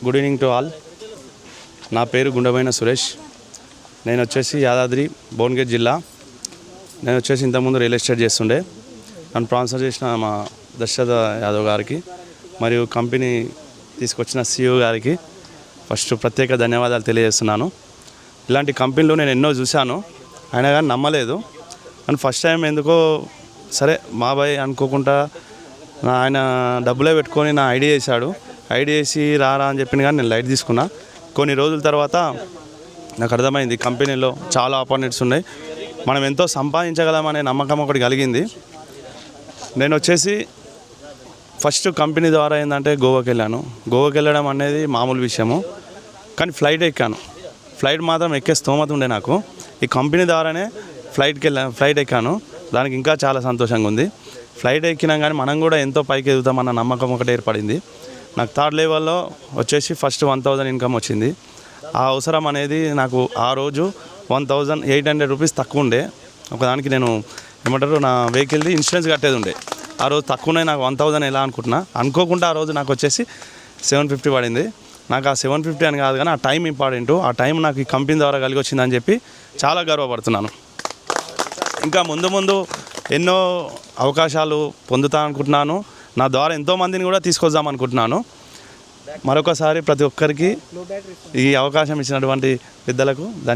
Good evening to all. నా పేరు గుండమైన సురేష్. నేను వచ్చేసి యాదాద్రి భువనగిరి జిల్లా. నేను వచ్చేసి ఇంతకుముందు రియల్ ఎస్టేట్ చేస్తుండే. నన్ను స్పాన్సర్ చేసిన మా దశరథ యాదవ్ గారికి మరియు కంపెనీ తీసుకొచ్చిన CEO గారికి ఫస్ట్ ప్రత్యేక ధన్యవాదాలు తెలియజేస్తున్నాను. ఇలాంటి కంపెనీలు నేను ఎన్నో చూశాను, అయినా కానీ నమ్మలేదు. కానీ ఫస్ట్ టైం ఎందుకో సరే మా బాయ్ అనుకోకుండా ఆయన డబ్బులే పెట్టుకొని నా ఐడియా చేశాడు. ఐడియా చేసి రారా అని చెప్పింది, కానీ నేను లైట్ తీసుకున్నా. కొన్ని రోజుల తర్వాత నాకు అర్థమైంది కంపెనీలో చాలా ఆపర్చునిటీస్ ఉన్నాయి, మనం ఎంతో సంపాదించగలమనే నమ్మకం ఒకటి కలిగింది. నేను వచ్చేసి ఫస్ట్ కంపెనీ ద్వారా ఏంటంటే గోవాకి వెళ్ళాను. గోవాకి వెళ్ళడం అనేది మామూలు విషయము, కానీ ఫ్లైట్ ఎక్కాను. ఫ్లైట్ మాత్రం ఎక్కే స్తోమత ఉండే నాకు. ఈ కంపెనీ ద్వారానే ఫ్లైట్ ఎక్కాను. దానికి ఇంకా చాలా సంతోషంగా ఉంది. ఫ్లైట్ ఎక్కినా కానీ మనం కూడా ఎంతో పైకి ఎదుగుతామన్న నమ్మకం ఒకటి ఏర్పడింది. నాకు థర్డ్ లెవెల్లో వచ్చేసి ఫస్ట్ 1000 ఇన్కమ్ వచ్చింది. ఆ అవసరం అనేది నాకు ఆ రోజు 1800 రూపీస్ తక్కువ ఉండే. ఒకదానికి నేను నా వెహికల్ది ఇన్సూరెన్స్ కట్టేది ఉండే. ఆ రోజు తక్కువనే నాకు 1000 ఎలా అనుకోకుండా ఆ రోజు నాకు వచ్చేసి 750 పడింది. నాకు ఆ 750 అని కాదు, కానీ ఆ టైం ఇంపార్టెంట్. ఆ టైం నాకు ఈ కంపెనీ ద్వారా కలిగి వచ్చిందని చెప్పి చాలా గర్వపడుతున్నాను. ఇంకా ముందు ఎన్నో అవకాశాలు పొందుతా అనుకుంటున్నాను. నా ద్వారా ఎంతోమందిని కూడా తీసుకొద్దాం అనుకుంటున్నాను. మరొకసారి ప్రతి ఒక్కరికి ఈ అవకాశం ఇచ్చినటువంటి పెద్దలకు ధన్యవాదాలు.